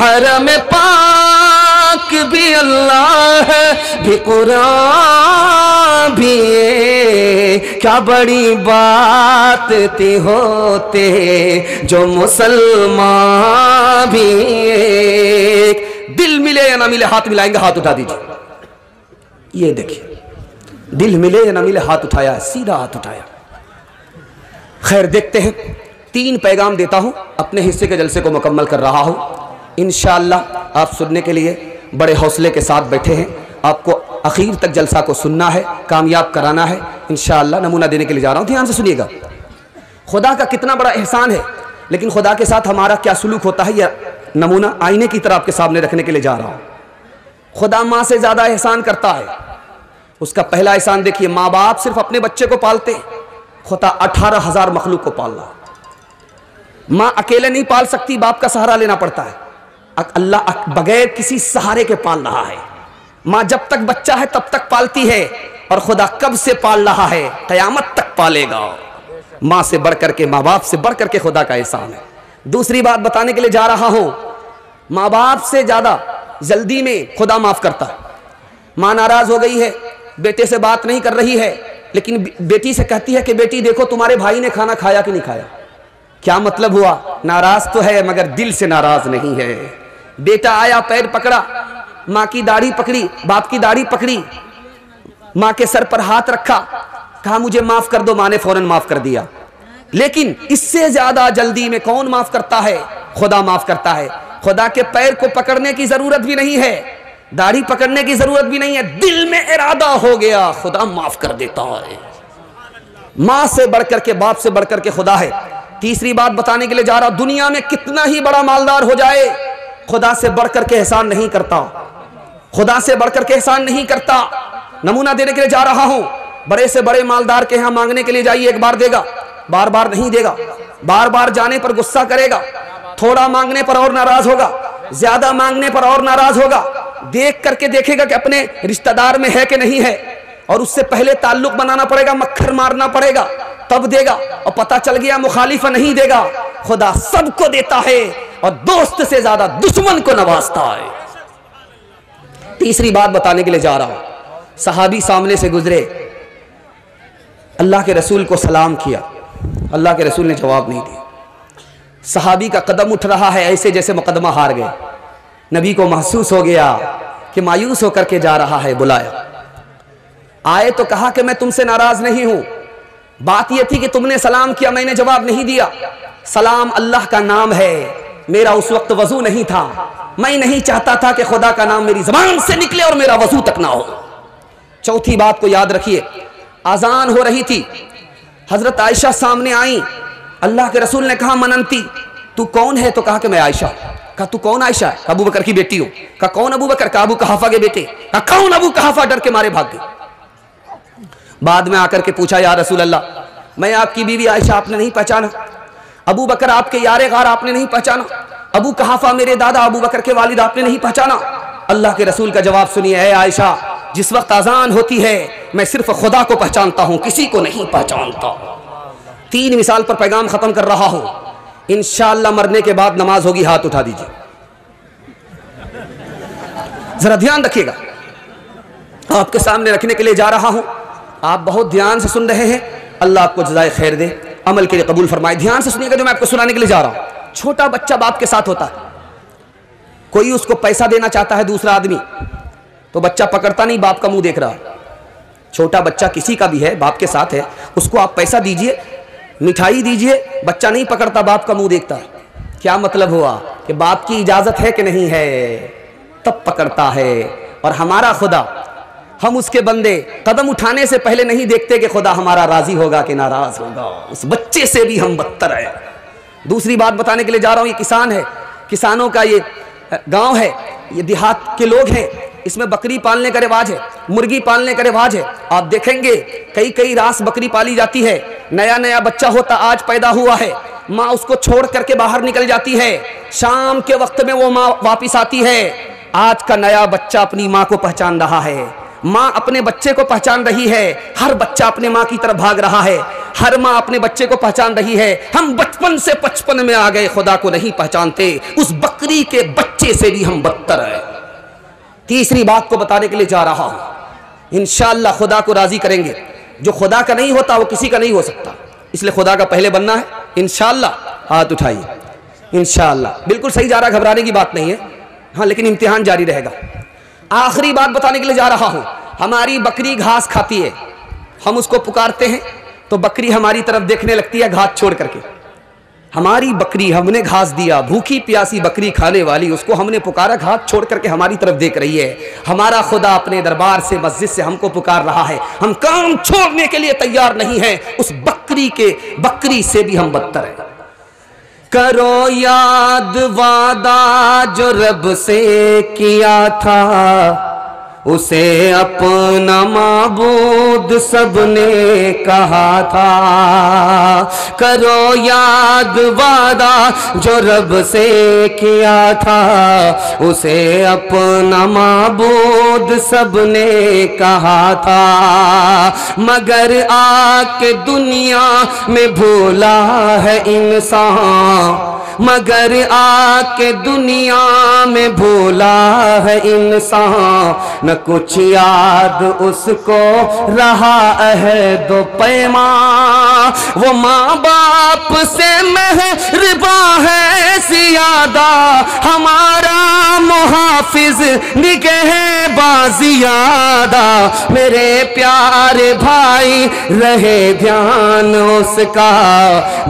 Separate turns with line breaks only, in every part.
हरम पाक भी अल्लाह है, भी कुरान भी, क्या बड़ी बात थी होते जो मुसलमान भी। दिल मिले या ना मिले हाथ मिलाएंगे, हाथ उठा दीजिए। ये देखिए, दिल मिले या ना मिले हाथ उठाया, सीधा हाथ उठाया। खैर देखते हैं, 3 पैगाम देता हूं, अपने हिस्से के जलसे को मुकम्मल कर रहा हूं। इंशाअल्लाह आप सुनने के लिए बड़े हौसले के साथ बैठे हैं। आपको आखिर तक जलसा को सुनना है, कामयाब कराना है। इंशाअल्लाह नमूना देने के लिए जा रहा हूं, ध्यान से सुनिएगा। खुदा का कितना बड़ा एहसान है, लेकिन खुदा के साथ हमारा क्या सलूक होता है, यह नमूना आईने की तरह आपके सामने रखने के लिए जा रहा हूं। खुदा माँ से ज़्यादा एहसान करता है। उसका पहला एहसान देखिए, माँ बाप सिर्फ अपने बच्चे को पालते, खुदा 18,000 मखलूक को पाल रहा। माँ अकेले नहीं पाल सकती, बाप का सहारा लेना पड़ता है। अल्लाह बगैर किसी सहारे के पाल रहा है। माँ जब तक बच्चा है तब तक पालती है, और खुदा कब से पाल रहा है, क़यामत तक पालेगा। माँ से बढ़कर के, माँ बाप से बढ़कर के खुदा का एहसान है। दूसरी बात बताने के लिए जा रहा हूं, माँ बाप से ज़्यादा जल्दी में खुदा माफ़ करता है। माँ नाराज़ हो गई है, बेटे से बात नहीं कर रही है, लेकिन बेटी से कहती है कि बेटी देखो तुम्हारे भाई ने खाना खाया कि नहीं खाया। क्या मतलब हुआ, नाराज़ तो है मगर दिल से नाराज़ नहीं है। बेटा आया, पैर पकड़ा, माँ की दाढ़ी पकड़ी, बाप की दाढ़ी पकड़ी, माँ के सर पर हाथ रखा, कहा मुझे माफ़ कर दो, माँ ने फौरन माफ़ कर दिया। लेकिन इससे ज़्यादा जल्दी में कौन माफ़ करता है, खुदा माफ़ करता है। खुदा के पैर को पकड़ने की ज़रूरत भी नहीं है, दाढ़ी पकड़ने की ज़रूरत भी नहीं है, दिल में इरादा हो गया, खुदा माफ़ कर देता है। माँ से बढ़कर के, बाप से बढ़कर के खुदा है। तीसरी बात बताने के लिए जा रहा हूं, दुनिया में कितना ही बड़ा मालदार हो जाए, खुदा से बढ़कर के एहसान नहीं करता, खुदा से बढ़कर के एहसान नहीं करता। नमूना देने के लिए जा रहा हूं, बड़े से बड़े मालदार के यहां मांगने के लिए जाइए, एक बार देगा, बार बार नहीं देगा, बार बार जाने पर गुस्सा करेगा, थोड़ा मांगने पर और नाराज होगा, ज्यादा मांगने पर और नाराज होगा। देख करके देखेगा कि अपने रिश्तेदार में है कि नहीं है, और उससे पहले ताल्लुक बनाना पड़ेगा, मक्खर मारना पड़ेगा, तब देगा। और पता चल गया मुखालिफ नहीं देगा। खुदा सबको देता है और दोस्त से ज्यादा दुश्मन को नवाजता है। तीसरी बात बताने के लिए जा रहा हूं, सहाबी सामने से गुजरे, अल्लाह के रसूल को सलाम किया, अल्लाह के रसूल ने जवाब नहीं दिया। सहाबी का कदम उठ रहा है ऐसे जैसे मुकदमा हार गए। नबी को महसूस हो गया कि मायूस होकर के जा रहा है। बुलाया, आए तो कहा कि मैं तुमसे नाराज नहीं हूं, बात यह थी कि तुमने सलाम किया, मैंने जवाब नहीं दिया। सलाम अल्लाह का नाम है, मेरा उस वक्त वजू नहीं था, मैं नहीं चाहता था कि खुदा का नाम मेरी जबान से निकले और मेरा वजू तक ना हो। चौथी बात को याद रखिए, अजान हो रही थी, हजरत आयशा सामने आई, अल्लाह के रसूल ने कहा मनंती, तू कौन है? तो कहा कि मैं आयशा। कहा तू कौन आयशा? अबू बकर की बेटी हो। कहा कौन अबू बकर? कहा अबू कहाफा के बेटे। कहा कौन अबू कहाफा? डर के मारे भाग गए। बाद में आकर के पूछा, या रसूल अल्लाह, मैं आपकी बीवी आयशा, आपने नहीं पहचाना? अबू बकर आपके यारे गार, आपने नहीं पहचाना? अबू कहाफा मेरे दादा अबू बकर के वालिद, आपने नहीं पहचाना? अल्लाह के रसूल का जवाब सुनिए, है आयशा, जिस वक्त अजान होती है मैं सिर्फ खुदा को पहचानता हूं, किसी को नहीं पहचानता। 3 मिसाल पर पैगाम खत्म कर रहा हूं। इंशाअल्लाह मरने के बाद नमाज होगी, हाथ उठा दीजिए, जरा ध्यान रखिएगा, आपके सामने रखने के लिए जा रहा हूं। आप बहुत ध्यान से सुन रहे हैं, अल्लाह आपको जज़ाए खैर दे, अमल के लिए कबूल फरमाए। ध्यान से सुनिएगा जो मैं आपको सुनाने के लिए जा रहा हूं। छोटा बच्चा बाप के साथ होता है, कोई उसको पैसा देना चाहता है दूसरा आदमी, तो बच्चा पकड़ता नहीं, बाप का मुंह देख रहा है। छोटा बच्चा किसी का भी है, बाप के साथ है, उसको आप पैसा दीजिए, मिठाई दीजिए, बच्चा नहीं पकड़ता, बाप का मुंह देखता है। क्या मतलब हुआ कि बाप की इजाजत है कि नहीं है, तब पकड़ता है। और हमारा खुदा, हम उसके बंदे कदम उठाने से पहले नहीं देखते कि खुदा हमारा राजी होगा कि नाराज होगा। उस बच्चे से भी हम बदतर है। दूसरी बात बताने के लिए जा रहा हूं, ये किसान है, किसानों का ये गांव है, ये देहात के लोग हैं, इसमें बकरी पालने का रिवाज है, मुर्गी पालने का रिवाज है। आप देखेंगे कई कई रास बकरी पाली जाती है, नया नया बच्चा होता, आज पैदा हुआ है, माँ उसको छोड़ करके बाहर निकल जाती है, शाम के वक्त में वो माँ वापिस आती है। आज का नया बच्चा अपनी माँ को पहचान रहा है, माँ अपने बच्चे को पहचान रही है, हर बच्चा अपने माँ की तरफ भाग रहा है। हर माँ अपने बच्चे को पहचान रही है। हम बचपन से 55 में आ गए, खुदा को नहीं पहचानते, उस बकरी के बच्चे से भी हम बदतर हैं। तीसरी बात को बताने के लिए जा रहा हूं, इंशाअल्लाह खुदा को राजी करेंगे। जो खुदा का नहीं होता वो किसी का नहीं हो सकता, इसलिए खुदा का पहले बनना है इंशाअल्लाह। हाथ उठाइए, इंशाअल्लाह। बिल्कुल सही जा रहा, घबराने की बात नहीं है, हाँ, लेकिन इम्तिहान जारी रहेगा। आखिरी बात बताने के लिए जा रहा हूं, हमारी बकरी घास खाती है, हम उसको पुकारते हैं तो बकरी हमारी तरफ देखने लगती है घास छोड़ करके। हमारी बकरी, हमने घास दिया, भूखी प्यासी बकरी खाने वाली, उसको हमने पुकारा, घास छोड़ करके हमारी तरफ देख रही है। हमारा खुदा अपने दरबार से, मस्जिद से हमको पुकार रहा है, हम काम छोड़ने के लिए तैयार नहीं है। उस बकरी से भी हम बदतर हैं। करो याद वादा जो रब से किया था, उसे अपना माबूद सबने कहा था। करो याद वादा जो रब से किया था, उसे अपना माबूद सबने कहा था। मगर आके दुनिया में भूला है इंसान, मगर आके दुनिया में भूला है इंसान। न कुछ याद उसको रहा है दो पैमा, वो माँ बाप से मेहरबान है ज्यादा, हमारा मुहाफिज निगहबान ज्यादा। मेरे प्यारे भाई रहे ध्यान उसका,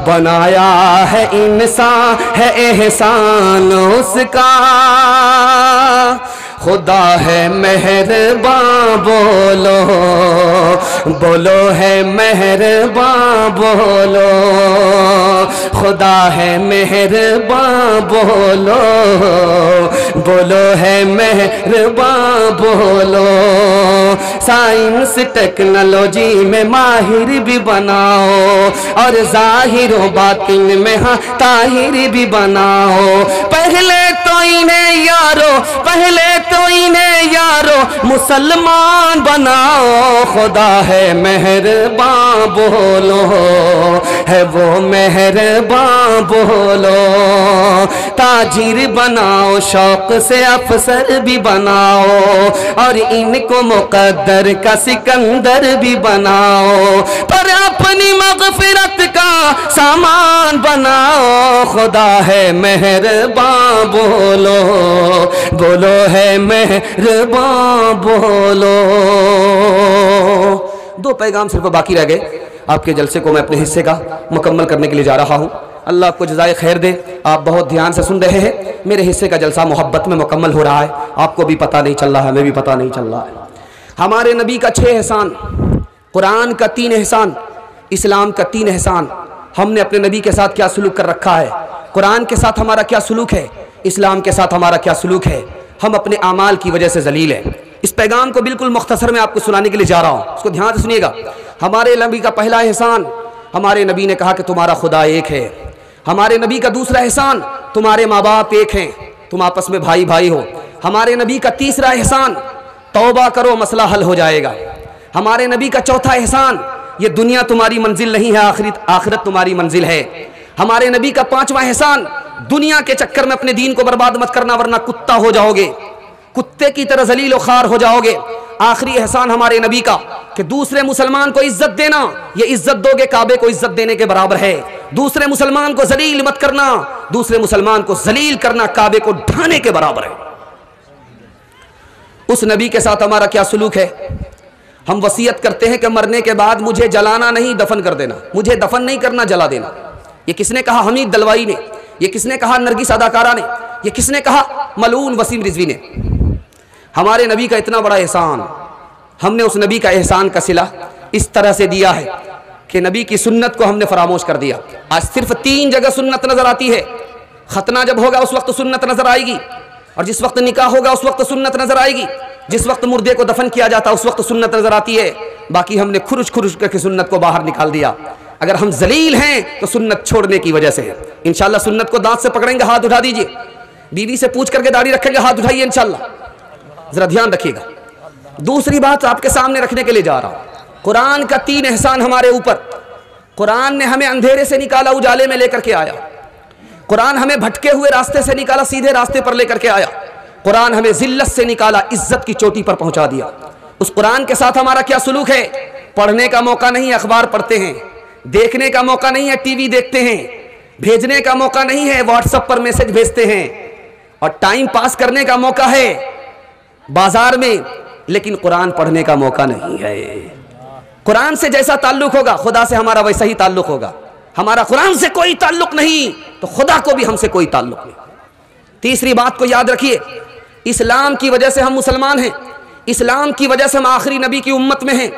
बनाया है इंसान है एहसान उसका। खुदा है मेहरबान, बोलो बोलो है मेहरबान, बोलो खुदा है मेहरबान, बोलो बोलो है मेहरबान, बोलो। साइंस टेक्नोलॉजी में माहिर भी बनाओ, और जाहिर व बातिन में हाँ ताहिर भी बनाओ। पहले तो इन्हें यारो, पहले तो इन्हें यारो मुसलमान बनाओ। खुदा है मेहरबान, बोलो है वो मेहरबान, बोलो। ताजिर बनाओ, शौक से अफसर भी बनाओ, और इनको मुकद्दर का सिकंदर भी बनाओ। पर अपनी मगफिरत का सामान बनाओ। खुदा है मेहरबान, बोलो बोलो है मेहरबान, बोलो। दो पैगाम सिर्फ बाकी रह गए, आपके जलसे को मैं अपने हिस्से का मुकम्मल करने के लिए जा रहा हूं। अल्लाह आपको जज़ाए खैर दे। आप बहुत ध्यान से सुन रहे हैं, मेरे हिस्से का जलसा मोहब्बत में मुकम्मल हो रहा है, आपको भी पता नहीं चल रहा है, हमें भी पता नहीं चल रहा है। हमारे नबी का 6 एहसान, कुरान का 3 एहसान, इस्लाम का 3 एहसान। हमने अपने नबी के साथ क्या सलूक कर रखा है, कुरान के साथ हमारा क्या सलूक है, इस्लाम के साथ हमारा क्या सलूक है। हम अपने आमाल की वजह से जलील हैं। इस पैगाम को बिल्कुल मुख्तसर में आपको सुनाने के लिए जा रहा हूँ, उसको ध्यान से सुनिएगा। हमारे नबी का पहला एहसान, हमारे नबी ने कहा कि तुम्हारा खुदा एक है। हमारे नबी का दूसरा एहसान, तुम्हारे माँ बाप एक हैं, तुम आपस में भाई भाई हो। हमारे नबी का तीसरा एहसान, तौबा करो मसला हल हो जाएगा। हमारे नबी का चौथा एहसान, ये दुनिया तुम्हारी मंजिल नहीं है, आखिरत तुम्हारी मंजिल है। हमारे नबी का 5वां एहसान, दुनिया के चक्कर में अपने दीन को बर्बाद मत करना, वरना कुत्ता हो जाओगे, कुत्ते की तरह जलील और खार हो जाओगे। आखिरी एहसान हमारे नबी का कि दूसरे मुसलमान को इज्जत देना, ये इज्जत दोगे काबे को इज्जत देने के बराबर है। दूसरे मुसलमान को जलील मत करना, दूसरे मुसलमान को जलील करना काबे को ढाने के बराबर है। उस नबी के साथ हमारा क्या सलूक है। हम वसीयत करते हैं कि मरने के बाद मुझे जलाना नहीं, दफन कर देना, मुझे दफन नहीं करना, जला देना। ये किसने कहा? हमीद दलवाई ने। ये किसने कहा? नरगिस अदाकारा ने। ये किसने कहा? मलून वसीम रिजवी ने। हमारे नबी का इतना बड़ा एहसान, हमने उस नबी का एहसान का सिला इस तरह से दिया है कि नबी की सुन्नत को हमने फरामोश कर दिया। आज सिर्फ 3 जगह सुन्नत नजर आती है। खतना जब होगा उस वक्त सुन्नत नजर आएगी, और जिस वक्त निकाह होगा उस वक्त सुन्नत नजर आएगी, जिस वक्त मुर्दे को दफन किया जाता उस वक्त सुन्नत नजर आती है। बाकी हमने खुरुश खुरुश करके सुन्नत को बाहर निकाल दिया। अगर हम जलील हैं तो सुन्नत छोड़ने की वजह से है। इंशाल्लाह सुन्नत को दांत से पकड़ेंगे, हाथ उठा दीजिए। बीवी से पूछ करके दाढ़ी रखेंगे, हाथ उठाइए इंशाल्लाह। जरा ध्यान रखिएगा। दूसरी बात आपके सामने रखने के लिए जा रहा हूं, कुरान का 3 एहसान हमारे ऊपर। कुरान ने हमें अंधेरे से निकाला, उजाले में लेकर के आया। कुरान हमें भटके हुए रास्ते से निकाला, सीधे रास्ते पर लेकर के आया। कुरान हमें जिल्लत से निकाला, इज्जत की चोटी पर पहुंचा दिया। उस कुरान के साथ हमारा क्या सुलूक है? पढ़ने का मौका नहीं, अखबार पढ़ते हैं। देखने का मौका नहीं है, टीवी देखते हैं। भेजने का मौका नहीं है, व्हाट्सएप पर मैसेज भेजते हैं। और टाइम पास करने का मौका है बाजार में, लेकिन कुरान पढ़ने का मौका नहीं है। कुरान से जैसा ताल्लुक होगा खुदा से हमारा वैसा ही ताल्लुक होगा। हमारा कुरान से कोई ताल्लुक नहीं तो खुदा को भी हमसे कोई ताल्लुक नहीं। तीसरी बात को याद रखिए, इस्लाम की वजह से हम मुसलमान हैं। इस्लाम की वजह से हम आखिरी नबी की उम्मत में हैं।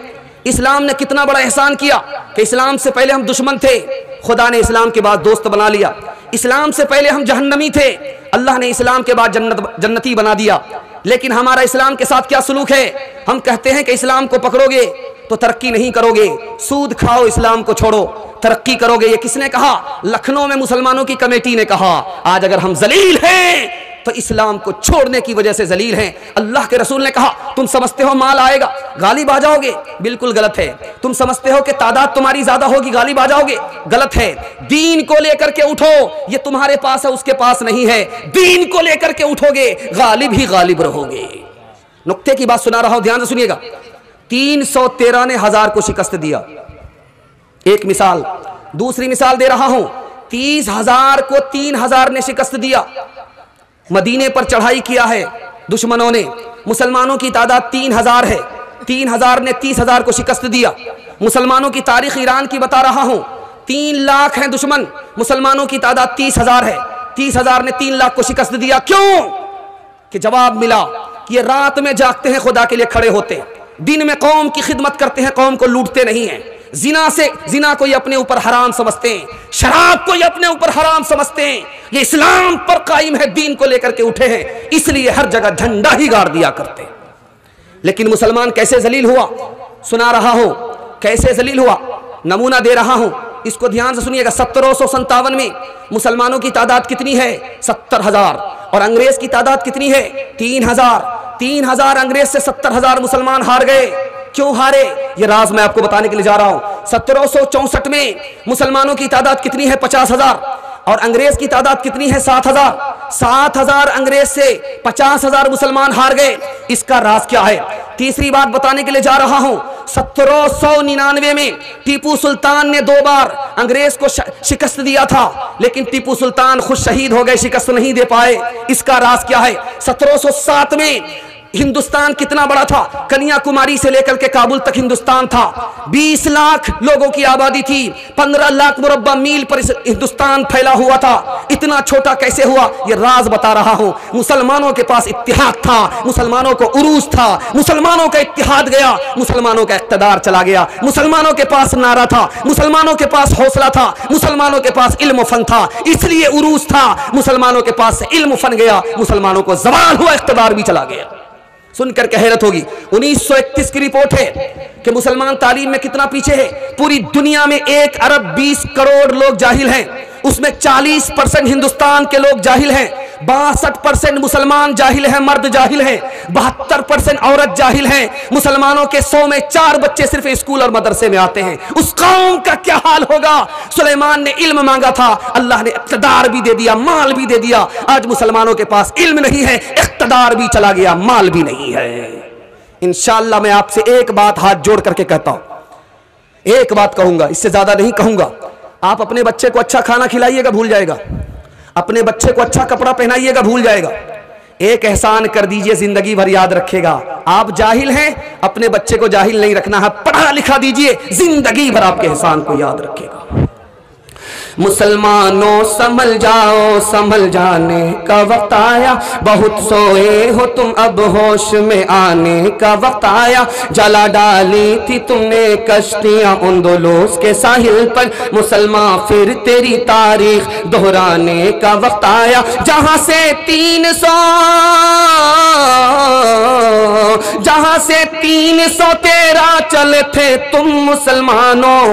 इस्लाम ने कितना बड़ा एहसान किया कि इस्लाम से पहले हम दुश्मन थे, खुदा ने इस्लाम के बाद दोस्त बना लिया। इस्लाम से पहले हम जहन्नमी थे, अल्लाह ने इस्लाम के बाद जन्नती बना दिया। लेकिन हमारा इस्लाम के साथ क्या सलूक है? हम कहते हैं कि इस्लाम को पकड़ोगे तो तरक्की नहीं करोगे, सूद खाओ इस्लाम को छोड़ो तरक्की करोगे। ये किसने कहा? लखनऊ में मुसलमानों की कमेटी ने कहा। आज अगर हम जलील हैं तो इस्लाम को छोड़ने की वजह से जलील हैं। अल्लाह के रसूल ने कहा, तुम समझते हो माल आएगा गालिब आ जाओगे, बिल्कुल गलत है। तुम समझते हो कि तादाद तुम्हारी ज्यादा होगी गालिब आ जाओगे, गलत है। दीन को लेकर के उठो, ये तुम्हारे पास है उसके पास नहीं है। दीन को लेकर के उठोगे गालिब ही गालिब रहोगे। नुक्ते की बात सुना रहा हूं, ध्यान से सुनिएगा। 313 ने 1000 को शिकस्त दिया, एक मिसाल। दूसरी मिसाल दे रहा हूं, 30,000 को 3,000 ने शिकस्त दिया। मदीने पर चढ़ाई किया है दुश्मनों ने, मुसलमानों की तादाद 3,000 है, 3,000 ने 30,000 को शिकस्त दिया। मुसलमानों की तारीख ईरान की बता रहा हूं, 3 लाख हैं दुश्मन, मुसलमानों की तादाद 30,000 है। 30,000 ने 3 लाख को शिकस्त दिया। क्यों? कि जवाब मिला कि ये रात में जागते हैं, खुदा के लिए खड़े होते हैं, दिन में कौम की खिदमत करते हैं, कौम को लूटते नहीं हैं। जिना को ये अपने ऊपर हराम समझते हैं, शराब को ये अपने ऊपर हराम समझते हैं। ये इस्लाम पर कायम है, दीन को लेकर के उठे हैं, इसलिए हर जगह झंडा ही गाड़ दिया करते हैं। लेकिन मुसलमान कैसे जलील हुआ सुना रहा हूं, कैसे जलील हुआ नमूना दे रहा हूं, इसको ध्यान से सुनिएगा। 1757 में मुसलमानों की तादाद कितनी है? 70,000। और अंग्रेज की तादाद कितनी है? 3,000। 3,000 अंग्रेज से 70,000 मुसलमान हार गए। क्यों हारे? ये राज मैं आपको बताने के लिए जा रहा हूं। 1764 में मुसलमानों की तादाद कितनी है? 50,000। और अंग्रेज की तादाद कितनी है? 7,000। 7,000 अंग्रेज से 50,000 मुसलमान हार गए। इसका राज क्या है? तीसरी बात बताने के लिए जा रहा हूं। 1799 में टीपू सुल्तान ने 2 बार अंग्रेज को शिकस्त दिया था, लेकिन टीपू सुल्तान खुद शहीद हो गए, शिकस्त नहीं दे पाए। इसका राज क्या है? 1707 में हिंदुस्तान कितना बड़ा था? कन्याकुमारी से लेकर के काबुल तक हिंदुस्तान था। 20 लाख लोगों की आबादी थी, 15 लाख मुरब्बा मील पर हिंदुस्तान फैला हुआ था। इतना छोटा कैसे हुआ? ये राज बता रहा हूं। मुसलमानों के पास इत्तिहाद था, मुसलमानों को उरूज था, मुसलमानों का इत्तिहाद गया, मुसलमानों का इक़्तिदार चला गया, मुसलमानों के पास नारा था, मुसलमानों के पास हौसला था, मुसलमानों के पास इल्म फन था, इसलिए उरूज था। मुसलमानों के पास से इल्म फन गया, मुसलमानों को ज़वाल हुआ, इक़्तिदार भी चला गया। सुनकर के हैरत होगी, 1931 की रिपोर्ट है कि मुसलमान तालीम में कितना पीछे है। पूरी दुनिया में 1 अरब 20 करोड़ लोग जाहिल हैं, उसमें 40% हिंदुस्तान के लोग जाहिल हैं, 62% मुसलमान जाहिल हैं, मर्द जाहिल हैं, 72% औरत जाहिल हैं। मुसलमानों के 100 में 4 बच्चे सिर्फ स्कूल और मदरसे में आते हैं। उस कौम का क्या हाल होगा? सुलेमान ने इल्म मांगा था, अल्लाह ने इक़्तिदार भी दे दिया, माल भी दे दिया। आज मुसलमानों के पास इल्म नहीं है, इक़्तिदार भी चला गया, माल भी नहीं है। इंशाअल्लाह मैं आपसे एक बात हाथ जोड़ करके कहता हूं, एक बात कहूंगा, इससे ज्यादा नहीं कहूंगा। आप अपने बच्चे को अच्छा खाना खिलाइएगा, भूल जाएगा। अपने बच्चे को अच्छा कपड़ा पहनाइएगा, भूल जाएगा। एक एहसान कर दीजिए, जिंदगी भर याद रखेगा। आप जाहिल हैं, अपने बच्चे को जाहिल नहीं रखना है, पढ़ा लिखा दीजिए, जिंदगी भर आपके एहसान को याद रखेगा। मुसलमानों संभल जाओ, संभल जाने का वक्त आया, बहुत सोए हो तुम, अब होश में आने का वक्त आया। जला डाली थी तुमने कश्तियां उंदुलुस के साहिल पर, मुसलमान फिर तेरी तारीख दोहराने का वक्त आया। जहां से 300 से 313 चले थे तुम मुसलमानों,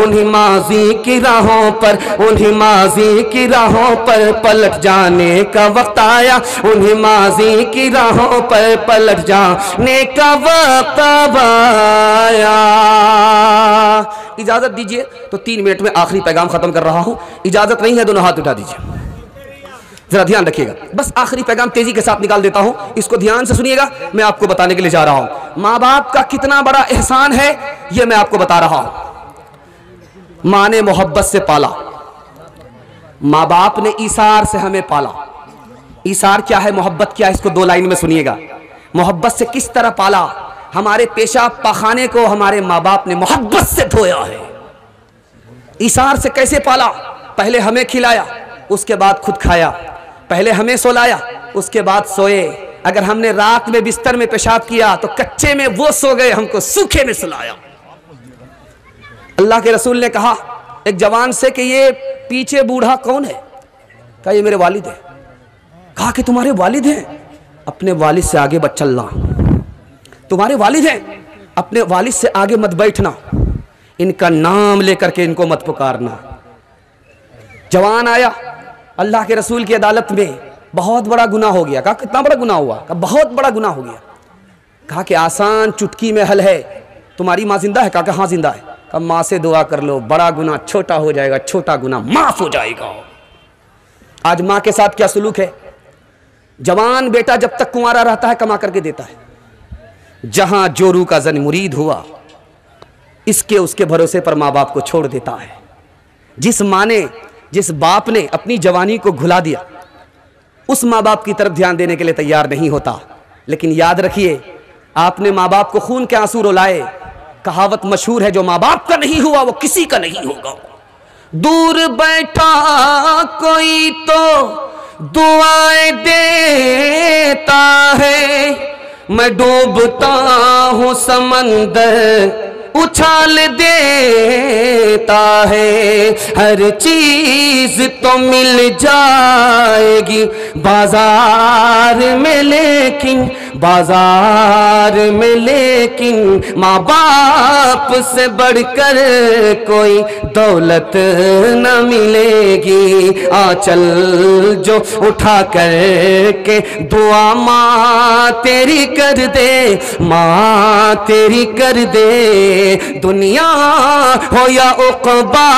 उन्हीं माजी की राहों पर, उन्हीं माजी की राहों पर पलट जाने का वक्त आया, उन्हीं माजी की राहों पर पलट जाने का वक्त आया। इजाजत दीजिए तो 3 मिनट में आखिरी पैगाम खत्म कर रहा हूं। इजाजत नहीं है दोनों हाथ उठा दीजिए, जरा ध्यान रखिएगा। बस आखिरी पैगाम तेजी के साथ निकाल देता हूं, इसको ध्यान से सुनिएगा। मैं आपको बताने के लिए जा रहा हूं मां बाप का कितना बड़ा एहसान है, यह मैं आपको बता रहा हूं। मां ने मोहब्बत से पाला, मां बाप ने ईसार से हमें पाला। ईसार क्या है, मोहब्बत क्या है, इसको 2 लाइन में सुनिएगा। मोहब्बत से किस तरह पाला, हमारे पेशाब पाखाने को हमारे मां बाप ने मोहब्बत से धोया है। ईसार से कैसे पाला, पहले हमें खिलाया, उसके बाद खुद खाया, पहले हमें सोलाया, उसके बाद सोए। अगर हमने रात में बिस्तर में पेशाब किया तो कच्चे में वो सो गए, हमको सूखे में सुलाया। अल्लाह के रसूल ने कहा एक जवान से कि ये पीछे बूढ़ा कौन है, कहा ये मेरे वालिद है। कहा कि तुम्हारे वालिद हैं, अपने वालिद से आगे मत चलना। तुम्हारे वालिद हैं, अपने वालिद से आगे मत बैठना, इनका नाम लेकर के इनको मत पुकारना। जवान आया अल्लाह के रसूल की अदालत में, बहुत बड़ा गुनाह हो गया। कहा कितना बड़ा गुनाह हुआ, कहा बहुत बड़ा गुनाह हो गया। कहा कि आसान चुटकी में हल है, तुम्हारी माँ जिंदा है, कहा कि हाँ जिंदा है। कहा माँ से दुआ कर लो, बड़ा गुनाह छोटा हो जाएगा, छोटा गुनाह माफ हो जाएगा। आज माँ के साथ क्या सलूक है, जवान बेटा जब तक कुंवारा रहता है कमा करके देता है, जहां जोरू का जन मुरीद हुआ इसके उसके भरोसे पर माँ बाप को छोड़ देता है। जिस माँ ने, जिस बाप ने अपनी जवानी को घुला दिया, उस माँ बाप की तरफ ध्यान देने के लिए तैयार नहीं होता। लेकिन याद रखिए, आपने माँ बाप को खून के आंसू रुलाए। कहावत मशहूर है, जो माँ बाप का नहीं हुआ वो किसी का नहीं होगा। दूर बैठा कोई तो दुआएं देता है, मैं डूबता हूँ समंदर उछाल देता है। हर चीज तो मिल जाएगी बाजार में, लेकिन बाजार में लेकिन माँ बाप से बढ़कर कोई दौलत न मिलेगी। आंचल जो उठा कर के दुआ माँ तेरी कर दे, माँ तेरी कर दे। दुनिया हो या उक़बा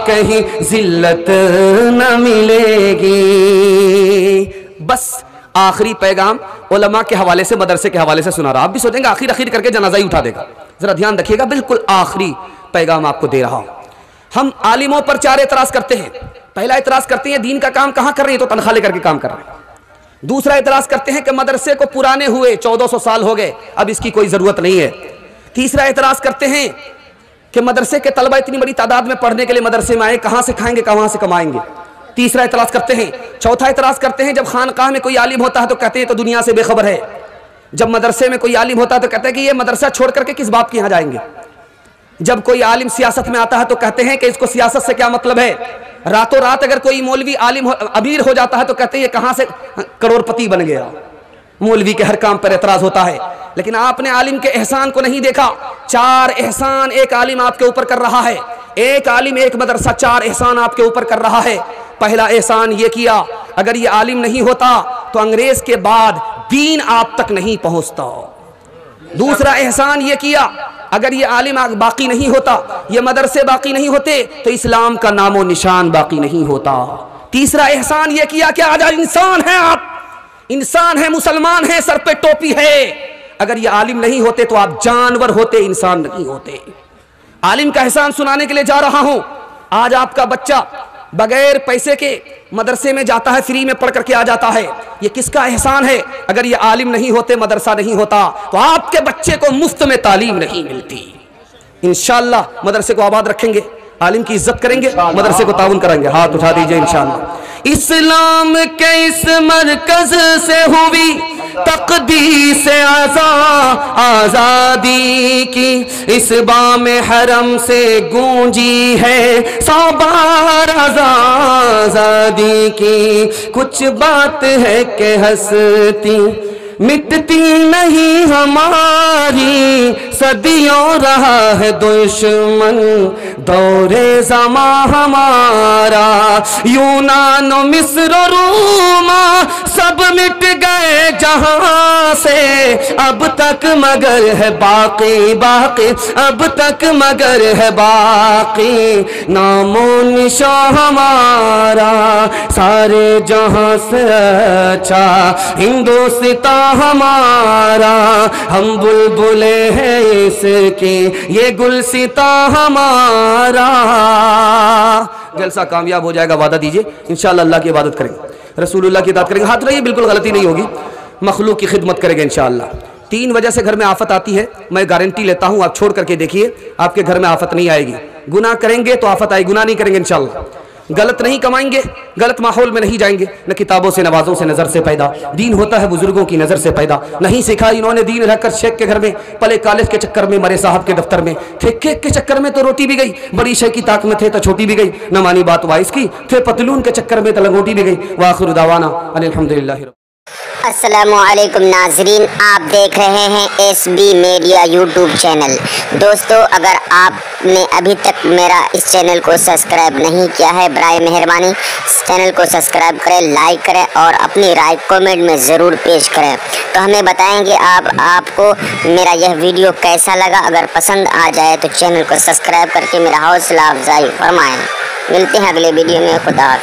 कहीं जिल्लत न मिलेगी। बस आखिरी पैगाम उलमा के हवाले से, मदरसे के हवाले से सुना रहा। आप भी सोचेंगे आखिर आखिर करके जनाजा ही उठा देगा, जरा ध्यान रखिएगा, बिल्कुल आखिरी पैगाम आपको दे रहा हूं। हम आलिमों पर 4 एतराज करते हैं। पहला एतराज करते हैं दीन का काम कहां कर रहे हैं, तो तनख्वाह लेकर के काम कर रहे हैं। दूसरा एतराज करते हैं कि मदरसे को पुराने हुए 1400 साल हो गए, अब इसकी कोई जरूरत नहीं है। तीसरा एतराज करते हैं कि मदरसे के तलबा इतनी बड़ी तादाद में पढ़ने के लिए मदरसे में आए, कहां से खाएंगे, कहां से कमाएंगे। तीसरा एतराज करते हैं। चौथा एतराज करते हैं जब खानकाह में कोई आलिम होता है तो कहते हैं तो दुनिया से बेखबर है, जब मदरसे में कोई आलिम होता है तो कहते हैं कि ये मदरसा छोड़ करके किस बाप के यहाँ जाएंगे। जब कोई आलिम सियासत में आता है तो कहते हैं कि इसको सियासत से क्या मतलब है। रातों रात अगर कोई मौलवी आलिम अमीर हो जाता है तो कहते हैं ये कहां से करोड़पति बन गया। मौलवी के हर काम पर एतराज होता है, लेकिन आपने आलिम के एहसान को नहीं देखा। 4 एहसान एक आलिम आपके ऊपर कर रहा है, एक आलिम एक मदरसा 4 एहसान आपके ऊपर कर रहा है। पहला एहसान ये किया, अगर ये आलिम नहीं होता तो अंग्रेज के बाद दीन आप तक नहीं पहुंचता। दूसरा एहसान ये किया, अगर ये आलिम बाकी नहीं होता, ये मदरसे बाकी नहीं होते तो इस्लाम का नामो निशान बाकी नहीं होता। तीसरा एहसान ये किया कि आज इंसान है, आप इंसान है, मुसलमान है, सर पे टोपी है। अगर ये आलिम नहीं होते तो आप जानवर होते, इंसान नहीं होते। आलिम का एहसान सुनाने के लिए जा रहा हूं। आज आपका बच्चा बगैर पैसे के मदरसे में जाता है, फ्री में पढ़ करके आ जाता है। ये किसका एहसान है? अगर ये आलिम नहीं होते, मदरसा नहीं होता तो आपके बच्चे को मुफ्त में तालीम नहीं मिलती। इंशाअल्लाह मदरसे को आबाद रखेंगे, आलिम की इज्जत करेंगे, मदरसे को ताउन करेंगे। हाथ उठा दीजिए इंशाअल्लाह। इस्लाम के इस मरकज से हुई तकदीस आजादी की, इस बाम हरम से गूंजी है 100 बार आजादी की। कुछ बात है कि हंसती मिटती नहीं हमारी सदियों रहा है दुश्मन, दौरे ज़मा हमारा। यूनान मिस्र रोमा सब मिट गए जहां से, अब तक मगर है बाकी बाकी, अब तक मगर है बाकी। नामो निशा हमारा सारे जहां से अच्छा, हिंदुस्तान हमारा हम बुलबुले हैं इसके, ये गुलसिता हमारा। जलसा कामयाब हो जाएगा, वादा दीजिए इंशाअल्लाह अल्लाह की इबादत करेंगे, रसूलुल्लाह की इताअत करेंगे। हाथ रहिए, बिल्कुल गलती नहीं होगी, मखलूक की खिदमत करेंगे इंशाअल्लाह। 3 वजह से घर में आफत आती है, मैं गारंटी लेता हूं, आप छोड़ करके देखिए आपके घर में आफत नहीं आएगी। गुनाह करेंगे तो आफत आएगी, गुनाह नहीं करेंगे इंशाअल्लाह। गलत नहीं कमाएंगे, गलत माहौल में नहीं जाएंगे, न किताबों से नवाजों से नज़र से पैदा। दीन होता है बुजुर्गों की नज़र से पैदा। नहीं सीखा इन्होंने दीन रहकर शेख के घर में, पले कॉलेज के चक्कर में, मरे साहब के दफ्तर में थे, केक के चक्कर में तो रोटी भी गई, बड़ी शे की ताक में थे तो छोटी भी गई, न मानी बात वाइस की, थे पतलून के चक्कर में तो लंगोटी भी गई। वाखिर दावाना अल्हम्दुलिल्लाह।
अस्सलामुअलैकुम नाजरीन, आप देख रहे हैं SB मीडिया यूट्यूब चैनल। दोस्तों, अगर आपने अभी तक मेरा इस चैनल को सब्सक्राइब नहीं किया है, बराए मेहरबानी इस चैनल को सब्सक्राइब करें, लाइक करें और अपनी राय कमेंट में ज़रूर पेश करें। तो हमें बताएंगे आपको मेरा यह वीडियो कैसा लगा। अगर पसंद आ जाए तो चैनल को सब्सक्राइब करके मेरा हौसला अफजाई फरमाएँ। मिलते हैं अगले वीडियो में। खुदा हाफिज़।